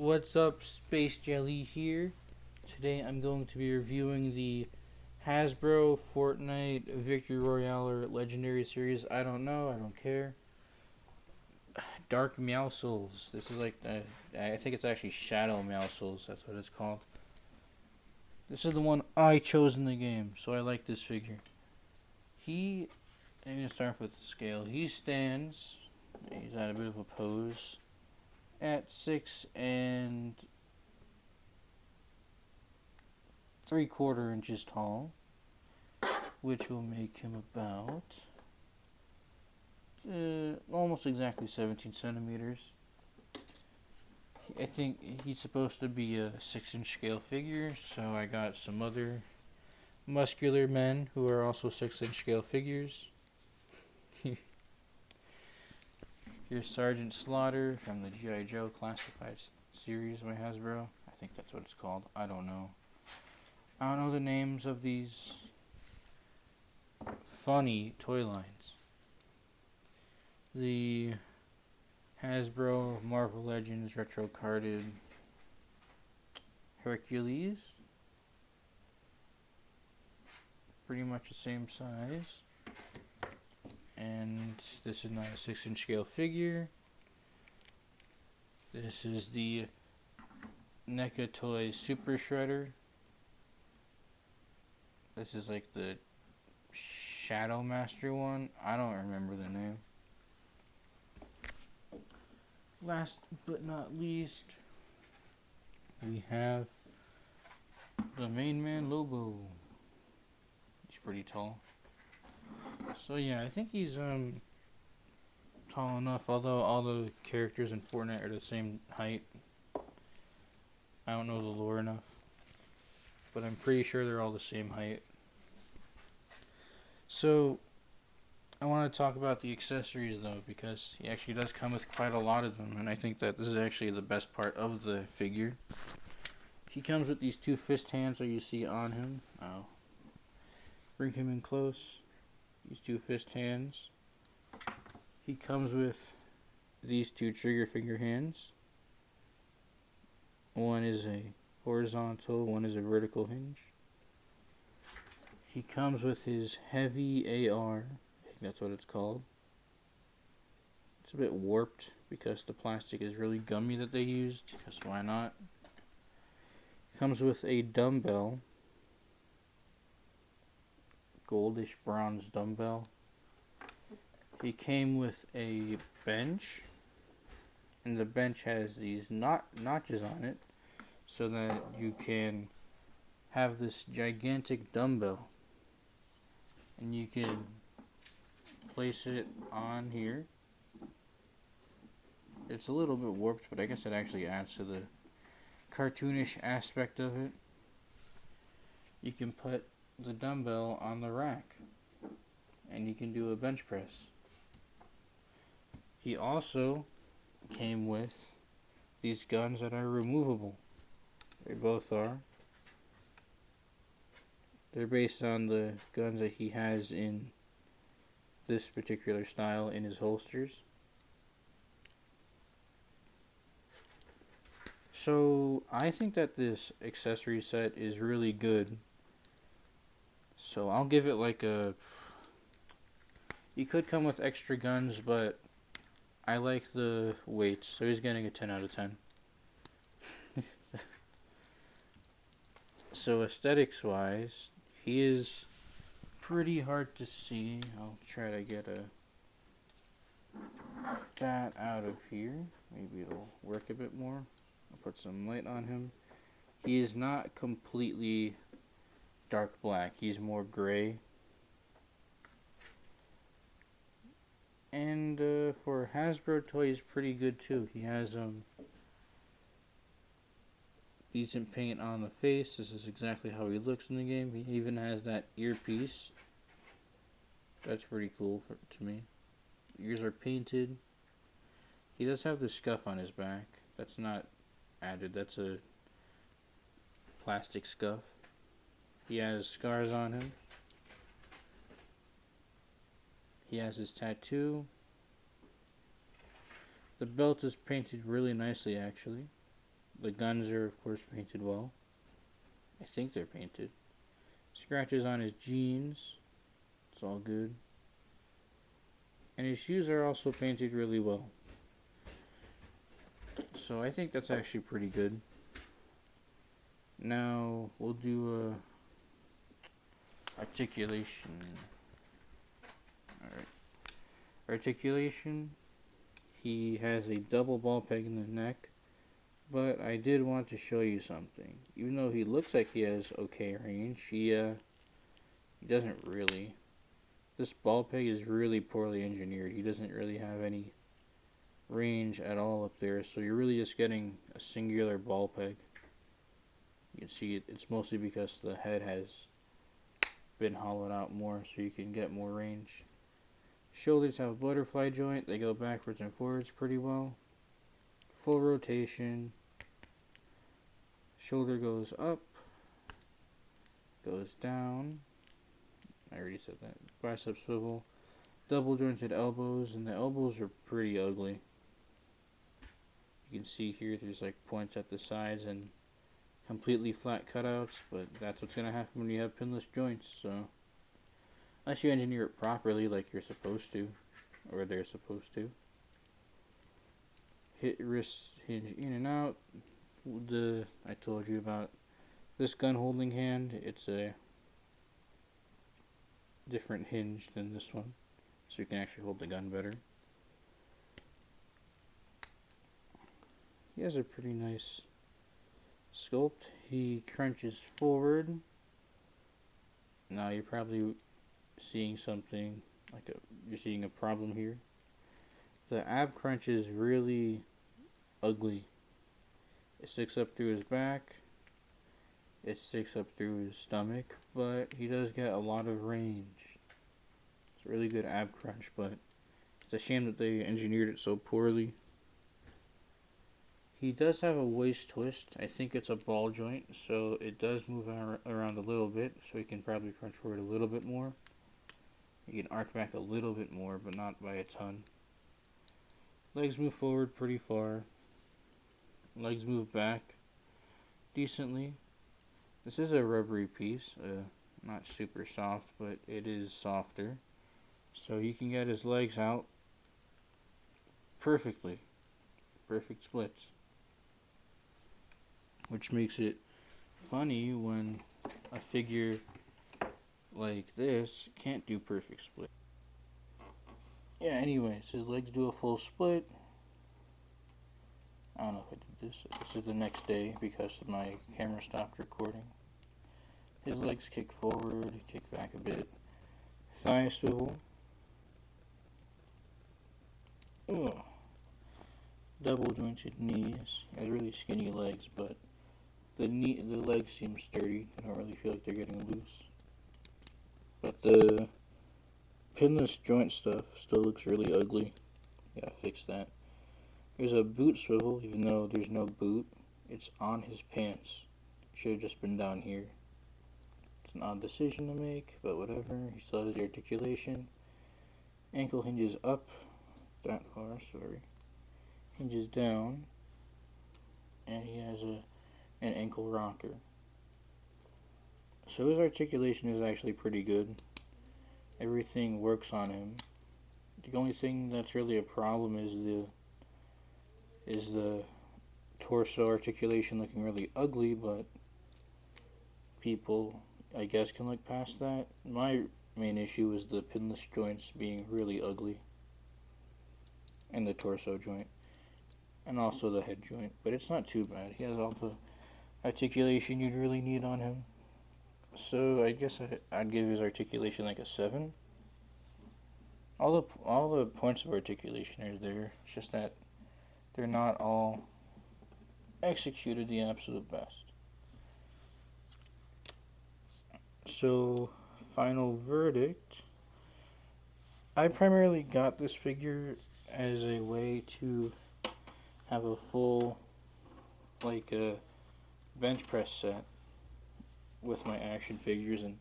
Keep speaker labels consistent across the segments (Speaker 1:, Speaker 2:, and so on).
Speaker 1: What's up, Space Jelly here. Today I'm going to be reviewing the Hasbro Fortnite Victory Royale or Legendary Series. I don't know, I don't care. Dark Meowscles. This is like I think it's actually Shadow Meowscles. That's what it's called. This is the one I chose in the game, so I like this figure. I'm gonna start with the scale. He stands. He's at a bit of a pose at 6 3/4 inches tall, which will make him about almost exactly 17 centimeters. I think he's supposed to be a 6-inch scale figure, so I got some other muscular men who are also 6-inch scale figures. Here's Sergeant Slaughter from the G.I. Joe Classified series by Hasbro. I think that's what it's called. I don't know the names of these funny toy lines. The Hasbro Marvel Legends retro carded Hercules. Pretty much the same size. And this is not a 6-inch scale figure. This is the NECA Toy Super Shredder. This is like the Shadow Master one. I don't remember the name. Last but not least, we have the main man Lobo. He's pretty tall. So yeah, I think he's tall enough, although all the characters in Fortnite are the same height. I don't know the lore enough, but I'm pretty sure they're all the same height. So I want to talk about the accessories though, because he actually does come with quite a lot of them, and I think that this is actually the best part of the figure. He comes with these 2 fist hands that you see on him. I'll bring him in close. These 2 fist hands. He comes with these 2 trigger finger hands. One is a horizontal, one is a vertical hinge. He comes with his heavy AR. I think that's what it's called. It's a bit warped because the plastic is really gummy that they used, because why not? He comes with a dumbbell. Goldish bronze dumbbell. He came with a bench, and the bench has these notches on it so that you can have this gigantic dumbbell, and you can place it on here. It's a little bit warped, but I guess it actually adds to the cartoonish aspect of it. You can put the dumbbell on the rack, and you can do a bench press. He also came with these guns that are removable. They both are. They're based on the guns that he has in this particular style in his holsters. So I think that this accessory set is really good. So I'll give it like a... You could come with extra guns, but I like the weights, so he's getting a 10 out of 10. So aesthetics wise, he is pretty hard to see. I'll try to get that out of here. Maybe it'll work a bit more. I'll put some light on him. He is not completely dark black. He's more gray. And for Hasbro toys, pretty good too. He has decent paint on the face. This is exactly how he looks in the game. He even has that earpiece. That's pretty cool to me. Ears are painted. He does have the scuff on his back. That's not added. That's a plastic scuff. He has scars on him. He has his tattoo. The belt is painted really nicely, actually. The guns are, of course, painted well. I think they're painted. Scratches on his jeans. It's all good. And his shoes are also painted really well. So I think that's actually pretty good. Now we'll do articulation. Alright. Articulation. He has a double ball peg in the neck. But I did want to show you something. Even though he looks like he has okay range, he doesn't really. This ball peg is really poorly engineered. He doesn't really have any range at all up there, so you're really just getting a singular ball peg. You can see it's mostly because the head has been hollowed out more, so you can get more range. Shoulders have a butterfly joint. They go backwards and forwards pretty well. Full rotation. Shoulder goes up, goes down. I already said that. Bicep swivel. Double jointed elbows, and the elbows are pretty ugly. You can see here there's like points at the sides and completely flat cutouts, but that's what's going to happen when you have pinless joints. So unless you engineer it properly like you're supposed to, or they're supposed to. Hit wrist hinge in and out. I told you about this gun holding hand. It's a different hinge than this one, so you can actually hold the gun better. He has a pretty nice sculpt. He crunches forward. Now you're probably seeing something like you're seeing a problem here. The ab crunch is really ugly. It sticks up through his back. It sticks up through his stomach, but he does get a lot of range. It's a really good ab crunch, but it's a shame that they engineered it so poorly. He does have a waist twist. I think it's a ball joint, so it does move around a little bit, so he can probably crunch forward a little bit more. He can arc back a little bit more, but not by a ton. Legs move forward pretty far. Legs move back decently. This is a rubbery piece, not super soft, but it is softer. So he can get his legs out perfectly. Perfect splits. Which makes it funny when a figure like this can't do perfect split. Yeah, anyways, his legs do a full split. I don't know if I did this. This is the next day because my camera stopped recording. His legs kick forward, kick back a bit. Thigh swivel. Ugh. Double jointed knees. He has really skinny legs, but the legs seem sturdy. I don't really feel like they're getting loose. But the pinless joint stuff still looks really ugly. Gotta fix that. There's a boot swivel, even though there's no boot. It's on his pants. It should have just been down here. It's an odd decision to make, but whatever. He still has the articulation. Ankle hinges up. That far, sorry. Hinges down. And he has an ankle rocker. So his articulation is actually pretty good. Everything works on him. The only thing that's really a problem is the torso articulation looking really ugly, but people, I guess, can look past that. My main issue is the pinless joints being really ugly, and the torso joint, and also the head joint, but it's not too bad. He has all the articulation you'd really need on him. So I guess I'd give his articulation like a 7. All the points of articulation are there. It's just that they're not all executed the absolute best. So, final verdict. I primarily got this figure as a way to have a full, like a bench press set with my action figures, and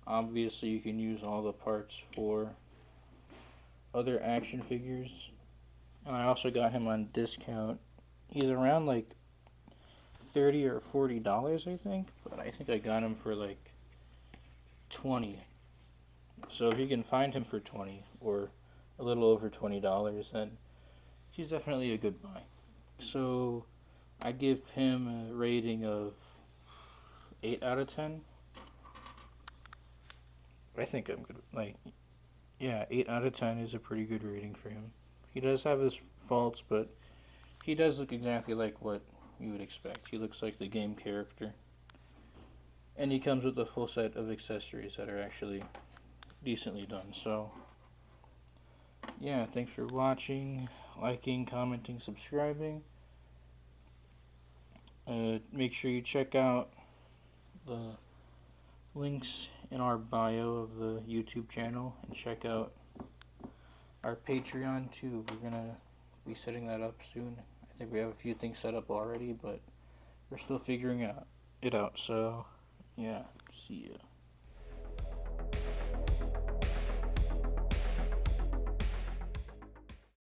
Speaker 1: obviously you can use all the parts for other action figures. And I also got him on discount. He's around like $30 or $40, I think. But I think I got him for like 20. So if you can find him for 20 or a little over $20, then he's definitely a good buy. So I'd give him a rating of 8 out of 10. I think I'm good. Like, yeah, 8 out of 10 is a pretty good rating for him. He does have his faults, but he does look exactly like what you would expect. He looks like the game character. And he comes with a full set of accessories that are actually decently done. So, yeah, thanks for watching, liking, commenting, subscribing. Make sure you check out the links in our bio of the YouTube channel and check out our Patreon too. We're gonna be setting that up soon. I think we have a few things set up already, but we're still figuring it out. So, yeah, see ya.